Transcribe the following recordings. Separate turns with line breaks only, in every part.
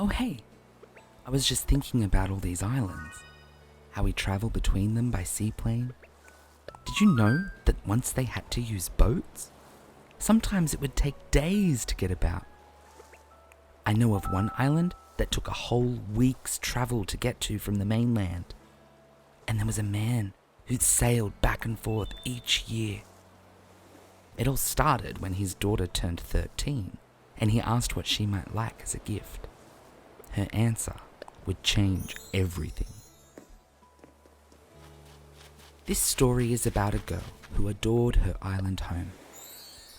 Oh hey, I was just thinking about all these islands, how we travel between them by seaplane. Did you know that once they had to use boats? Sometimes it would take days to get about. I know of one island that took a whole week's travel to get to from the mainland. And there was a man who'd sailed back and forth each year. It all started when his daughter turned 13, and he asked what she might like as a gift. Her answer would change everything. This story is about a girl who adored her island home.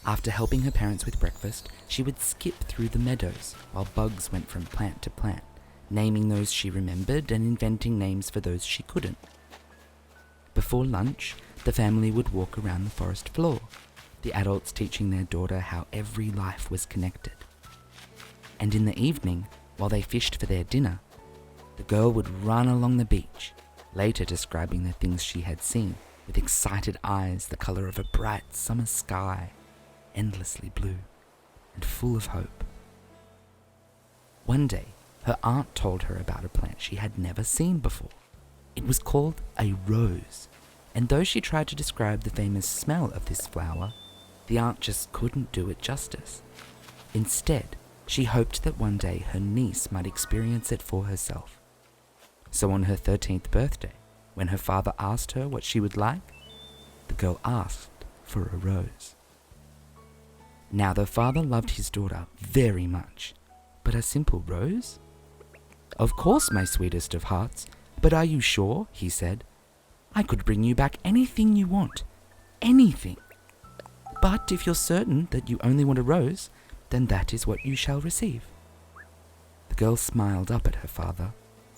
After helping her parents with breakfast, she would skip through the meadows while bugs went from plant to plant, naming those she remembered and inventing names for those she couldn't. Before lunch, the family would walk around the forest floor, the adults teaching their daughter how every life was connected. And in the evening, while they fished for their dinner, the girl would run along the beach, later describing the things she had seen with excited eyes the colour of a bright summer sky, endlessly blue and full of hope. One day, her aunt told her about a plant she had never seen before. It was called a rose, and though she tried to describe the famous smell of this flower, the aunt just couldn't do it justice. Instead, she hoped that one day her niece might experience it for herself. So on her 13th birthday, when her father asked her what she would like, the girl asked for a rose. Now the father loved his daughter very much, but a simple rose? Of course, my sweetest of hearts, but are you sure? He said. I could bring you back anything you want, anything. But if you're certain that you only want a rose, then that is what you shall receive. The girl smiled up at her father,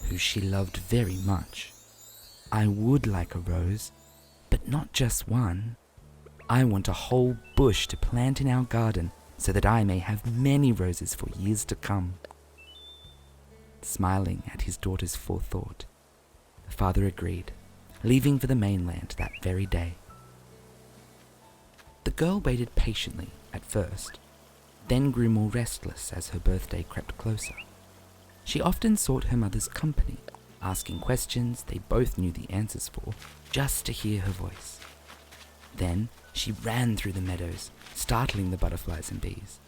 who she loved very much. I would like a rose, but not just one. I want a whole bush to plant in our garden so that I may have many roses for years to come. Smiling at his daughter's forethought, the father agreed, leaving for the mainland that very day. The girl waited patiently at first, then grew more restless as her birthday crept closer. She often sought her mother's company, asking questions they both knew the answers for, just to hear her voice. Then she ran through the meadows, startling the butterflies and bees.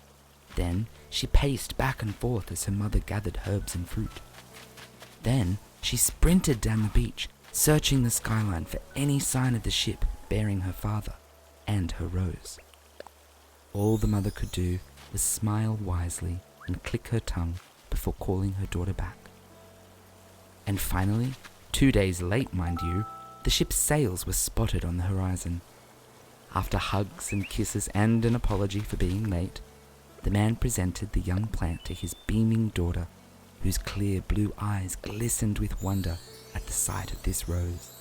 Then she paced back and forth as her mother gathered herbs and fruit. Then she sprinted down the beach, searching the skyline for any sign of the ship bearing her father and her rose. All the mother could do was smile wisely and click her tongue before calling her daughter back. And finally, 2 days late, mind you, the ship's sails were spotted on the horizon. After hugs and kisses and an apology for being late, the man presented the young plant to his beaming daughter, whose clear blue eyes glistened with wonder at the sight of this rose.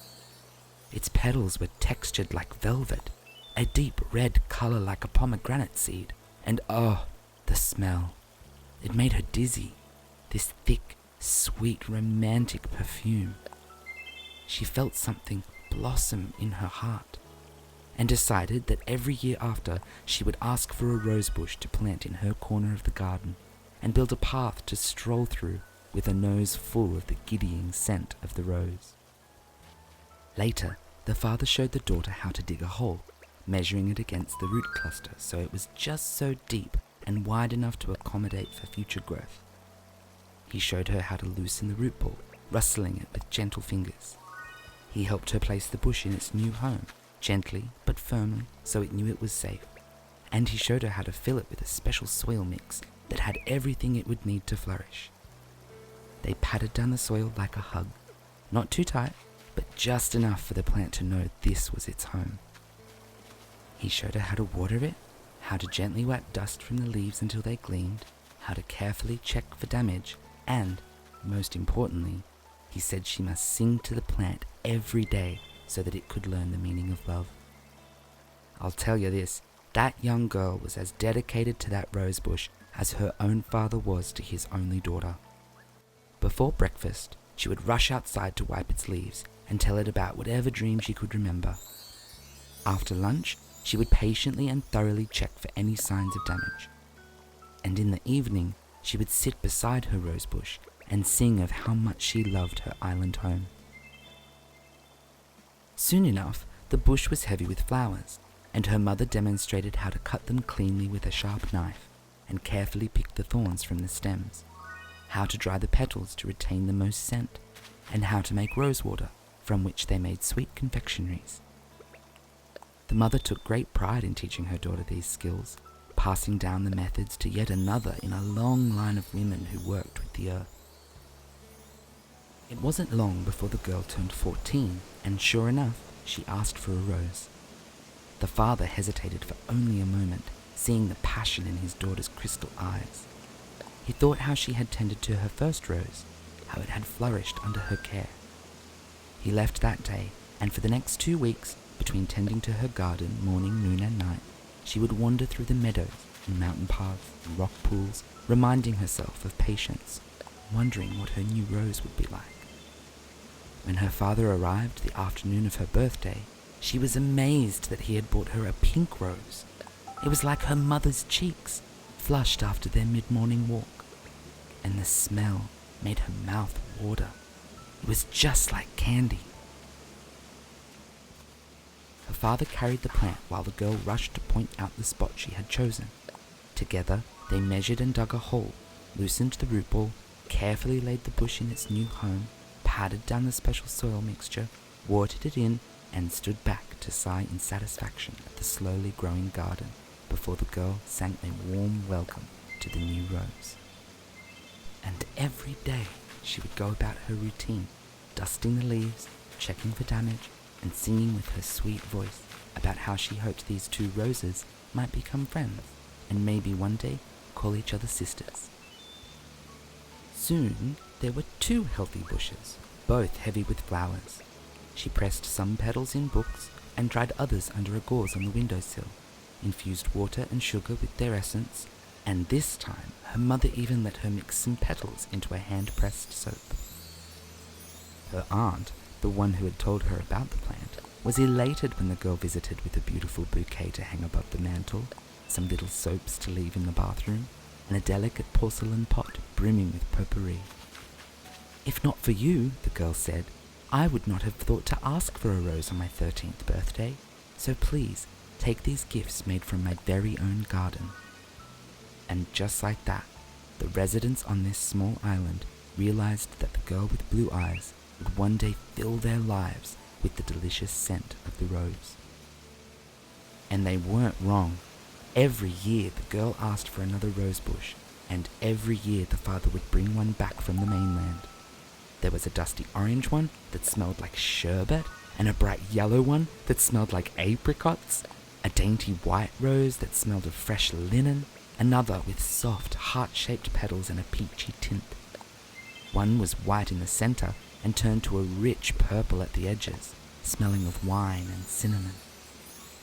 Its petals were textured like velvet, a deep red colour like a pomegranate seed, and oh, the smell. It made her dizzy, this thick, sweet, romantic perfume. She felt something blossom in her heart, and decided that every year after she would ask for a rose bush to plant in her corner of the garden and build a path to stroll through with a nose full of the giddying scent of the rose. Later, the father showed the daughter how to dig a hole, measuring it against the root cluster so it was just so deep and wide enough to accommodate for future growth. He showed her how to loosen the root ball, rustling it with gentle fingers. He helped her place the bush in its new home, gently but firmly so it knew it was safe, and he showed her how to fill it with a special soil mix that had everything it would need to flourish. They patted down the soil like a hug, not too tight, but just enough for the plant to know this was its home. He showed her how to water it, how to gently wipe dust from the leaves until they gleamed, how to carefully check for damage, and, most importantly, he said she must sing to the plant every day so that it could learn the meaning of love. I'll tell you this, that young girl was as dedicated to that rose bush as her own father was to his only daughter. Before breakfast, she would rush outside to wipe its leaves and tell it about whatever dream she could remember. After lunch, she would patiently and thoroughly check for any signs of damage. And in the evening, she would sit beside her rosebush and sing of how much she loved her island home. Soon enough, the bush was heavy with flowers, and her mother demonstrated how to cut them cleanly with a sharp knife and carefully pick the thorns from the stems, how to dry the petals to retain the most scent, and how to make rosewater, from which they made sweet confectionaries. The mother took great pride in teaching her daughter these skills, passing down the methods to yet another in a long line of women who worked with the earth. It wasn't long before the girl turned 14, and sure enough, she asked for a rose. The father hesitated for only a moment, seeing the passion in his daughter's crystal eyes. He thought how she had tended to her first rose, how it had flourished under her care. He left that day, and for the next 2 weeks, between tending to her garden morning, noon and night, she would wander through the meadows and mountain paths and rock pools, reminding herself of patience, wondering what her new rose would be like. When her father arrived the afternoon of her birthday, she was amazed that he had bought her a pink rose. It was like her mother's cheeks, flushed after their mid-morning walk, and the smell made her mouth water. It was just like candy. Her father carried the plant while the girl rushed to point out the spot she had chosen. Together, they measured and dug a hole, loosened the root ball, carefully laid the bush in its new home, patted down the special soil mixture, watered it in, and stood back to sigh in satisfaction at the slowly growing garden before the girl sang a warm welcome to the new rose. And every day she would go about her routine, dusting the leaves, checking for damage, and singing with her sweet voice about how she hoped these 2 roses might become friends and maybe one day call each other sisters. Soon there were 2 healthy bushes, both heavy with flowers. She pressed some petals in books and dried others under a gauze on the windowsill, infused water and sugar with their essence, and this time her mother even let her mix some petals into a hand-pressed soap. Her aunt, the one who had told her about the plant, was elated when the girl visited with a beautiful bouquet to hang above the mantel, some little soaps to leave in the bathroom, and a delicate porcelain pot brimming with potpourri. "If not for you," the girl said, "I would not have thought to ask for a rose on my 13th birthday, so please take these gifts made from my very own garden." And just like that, the residents on this small island realized that the girl with blue eyes would one day fill their lives with the delicious scent of the rose. And they weren't wrong. Every year the girl asked for another rose bush, and every year the father would bring one back from the mainland. There was a dusty orange one that smelled like sherbet, and a bright yellow one that smelled like apricots, a dainty white rose that smelled of fresh linen, another with soft, heart-shaped petals and a peachy tint. One was white in the center and turned to a rich purple at the edges, smelling of wine and cinnamon.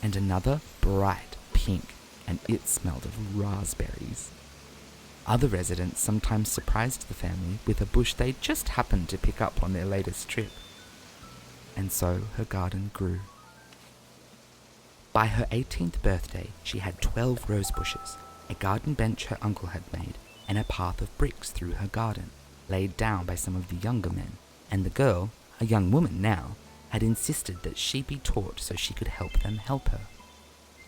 And another bright pink, and it smelled of raspberries. Other residents sometimes surprised the family with a bush they just happened to pick up on their latest trip. And so her garden grew. By her 18th birthday, she had 12 rose bushes, a garden bench her uncle had made, and a path of bricks through her garden, laid down by some of the younger men, and the girl, a young woman now, had insisted that she be taught so she could help them help her.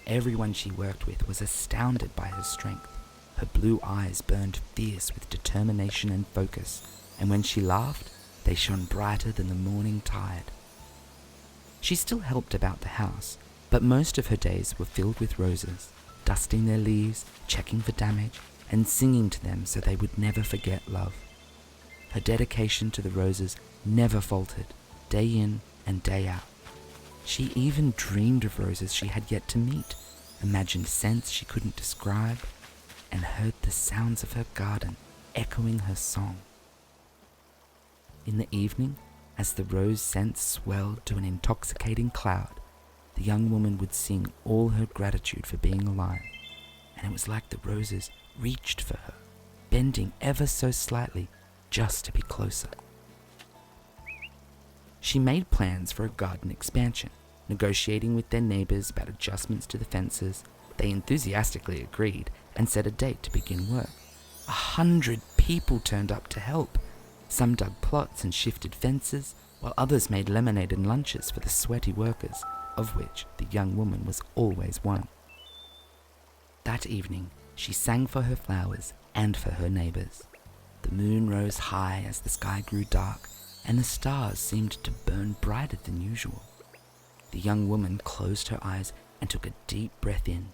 Everyone she worked with was astounded by her strength. Her blue eyes burned fierce with determination and focus, and when she laughed, they shone brighter than the morning tide. She still helped about the house, but most of her days were filled with roses, dusting their leaves, checking for damage, and singing to them so they would never forget love. Her dedication to the roses never faltered, day in and day out. She even dreamed of roses she had yet to meet, imagined scents she couldn't describe, and heard the sounds of her garden echoing her song. In the evening, as the rose scent swelled to an intoxicating cloud, the young woman would sing all her gratitude for being alive, and it was like the roses reached for her, bending ever so slightly just to be closer. She made plans for a garden expansion, negotiating with their neighbors about adjustments to the fences. They enthusiastically agreed and set a date to begin work. 100 people turned up to help. Some dug plots and shifted fences, while others made lemonade and lunches for the sweaty workers, of which the young woman was always one. That evening, she sang for her flowers and for her neighbours. The moon rose high as the sky grew dark, and the stars seemed to burn brighter than usual. The young woman closed her eyes and took a deep breath in,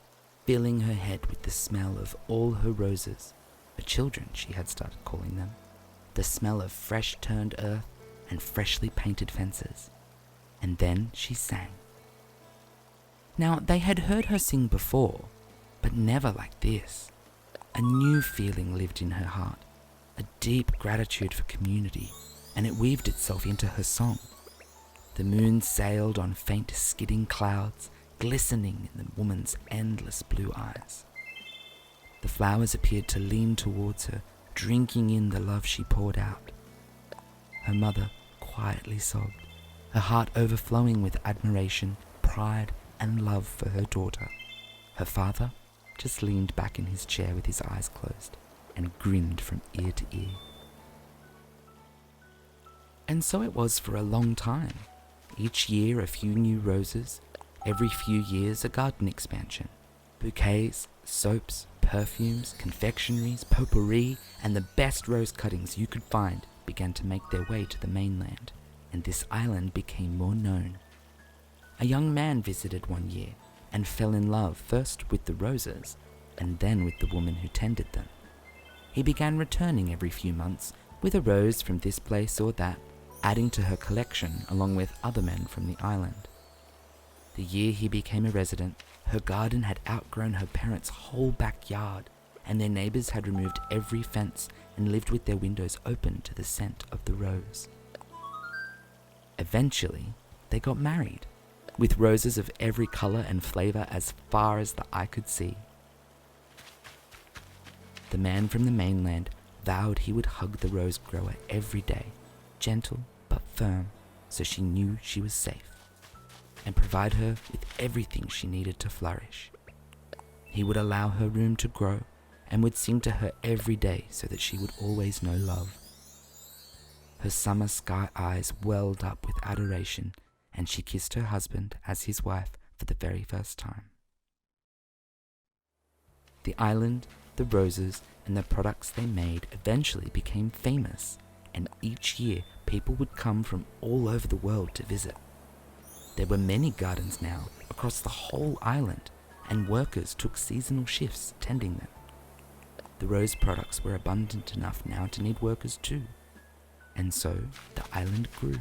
filling her head with the smell of all her roses, her children she had started calling them, the smell of fresh turned earth and freshly painted fences. And then she sang. Now, they had heard her sing before, but never like this. A new feeling lived in her heart, a deep gratitude for community, and it weaved itself into her song. The moon sailed on faint skidding clouds, glistening in the woman's endless blue eyes. The flowers appeared to lean towards her, drinking in the love she poured out. Her mother quietly sobbed, her heart overflowing with admiration, pride, and love for her daughter. Her father just leaned back in his chair with his eyes closed and grinned from ear to ear. And so it was for a long time. Each year a few new roses, every few years a garden expansion. Bouquets, soaps, perfumes, confectionaries, potpourri, and the best rose cuttings you could find began to make their way to the mainland, and this island became more known. A young man visited one year and fell in love first with the roses and then with the woman who tended them. He began returning every few months with a rose from this place or that, adding to her collection along with other men from the island. The year he became a resident, her garden had outgrown her parents' whole backyard, and their neighbours had removed every fence and lived with their windows open to the scent of the rose. Eventually, they got married, with roses of every colour and flavour as far as the eye could see. The man from the mainland vowed he would hug the rose grower every day, gentle but firm, so she knew she was safe, and provide her with everything she needed to flourish. He would allow her room to grow and would sing to her every day so that she would always know love. Her summer sky eyes welled up with adoration, and she kissed her husband as his wife for the very first time. The island, the roses, and the products they made eventually became famous, and each year people would come from all over the world to visit. There were many gardens now across the whole island, and workers took seasonal shifts tending them. The rose products were abundant enough now to need workers too, and so the island grew.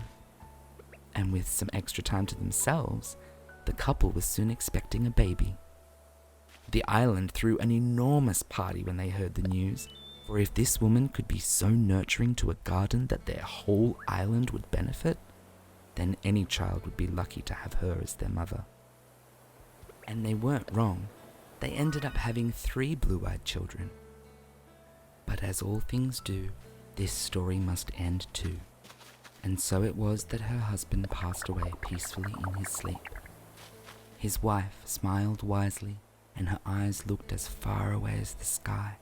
And with some extra time to themselves, the couple was soon expecting a baby. The island threw an enormous party when they heard the news, for if this woman could be so nurturing to a garden that their whole island would benefit, then any child would be lucky to have her as their mother. And they weren't wrong. They ended up having 3 blue-eyed children. But as all things do, this story must end too. And so it was that her husband passed away peacefully in his sleep. His wife smiled wisely, and her eyes looked as far away as the sky,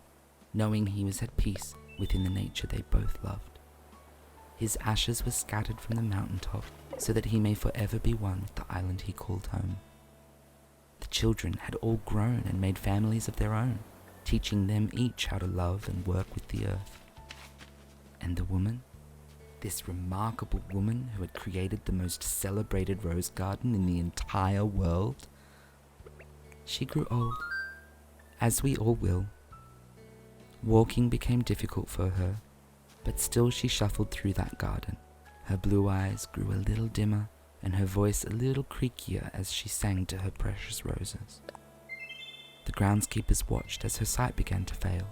knowing he was at peace within the nature they both loved. His ashes were scattered from the mountaintop so that he may forever be one with the island he called home. The children had all grown and made families of their own, teaching them each how to love and work with the earth. And the woman, this remarkable woman who had created the most celebrated rose garden in the entire world, she grew old, as we all will. Walking became difficult for her, but still she shuffled through that garden. Her blue eyes grew a little dimmer and her voice a little creakier as she sang to her precious roses. The groundskeepers watched as her sight began to fail.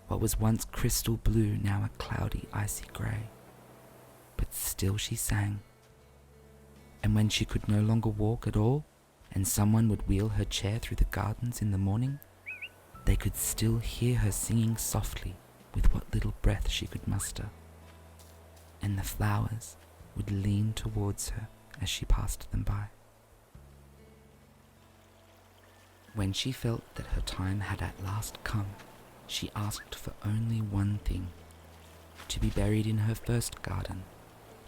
What was once crystal blue, now a cloudy, icy grey. But still she sang. And when she could no longer walk at all, and someone would wheel her chair through the gardens in the morning, they could still hear her singing softly with what little breath she could muster. And the flowers would lean towards her as she passed them by. When she felt that her time had at last come, she asked for only one thing: to be buried in her first garden,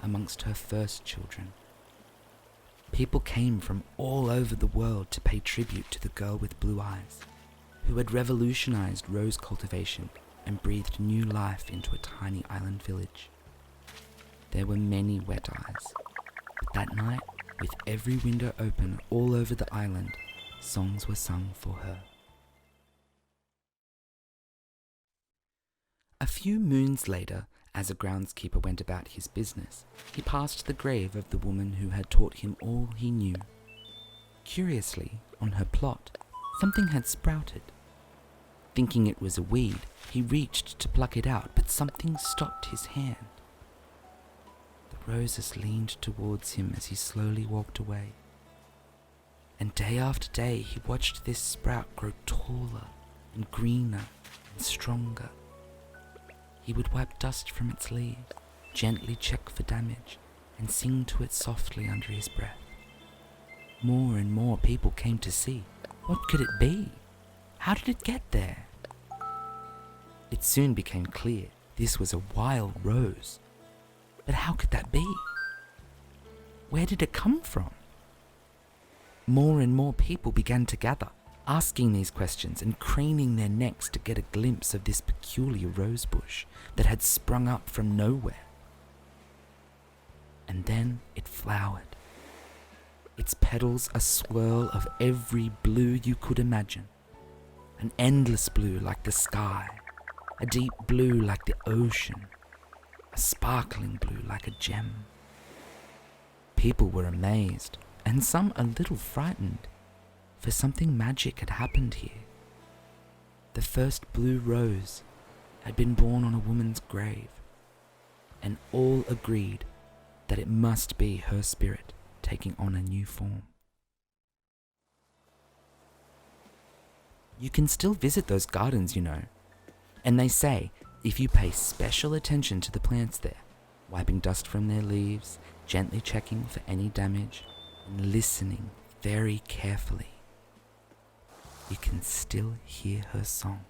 amongst her first children. People came from all over the world to pay tribute to the girl with blue eyes, who had revolutionized rose cultivation and breathed new life into a tiny island village. There were many wet eyes, but that night, with every window open all over the island, songs were sung for her. A few moons later, as a groundskeeper went about his business, he passed the grave of the woman who had taught him all he knew. Curiously, on her plot, something had sprouted. Thinking it was a weed, he reached to pluck it out, but something stopped his hand. The roses leaned towards him as he slowly walked away. And day after day, he watched this sprout grow taller and greener and stronger. He would wipe dust from its leaves, gently check for damage, and sing to it softly under his breath. More and more people came to see. What could it be? How did it get there? It soon became clear this was a wild rose. But how could that be? Where did it come from? More and more people began to gather, asking these questions and craning their necks to get a glimpse of this peculiar rose bush that had sprung up from nowhere. And then it flowered, its petals a swirl of every blue you could imagine. An endless blue like the sky, a deep blue like the ocean, a sparkling blue like a gem. People were amazed, and some a little frightened, for something magic had happened here. The first blue rose had been born on a woman's grave, and all agreed that it must be her spirit taking on a new form. You can still visit those gardens, you know, and they say if you pay special attention to the plants there, wiping dust from their leaves, gently checking for any damage, and listening very carefully, you can still hear her song.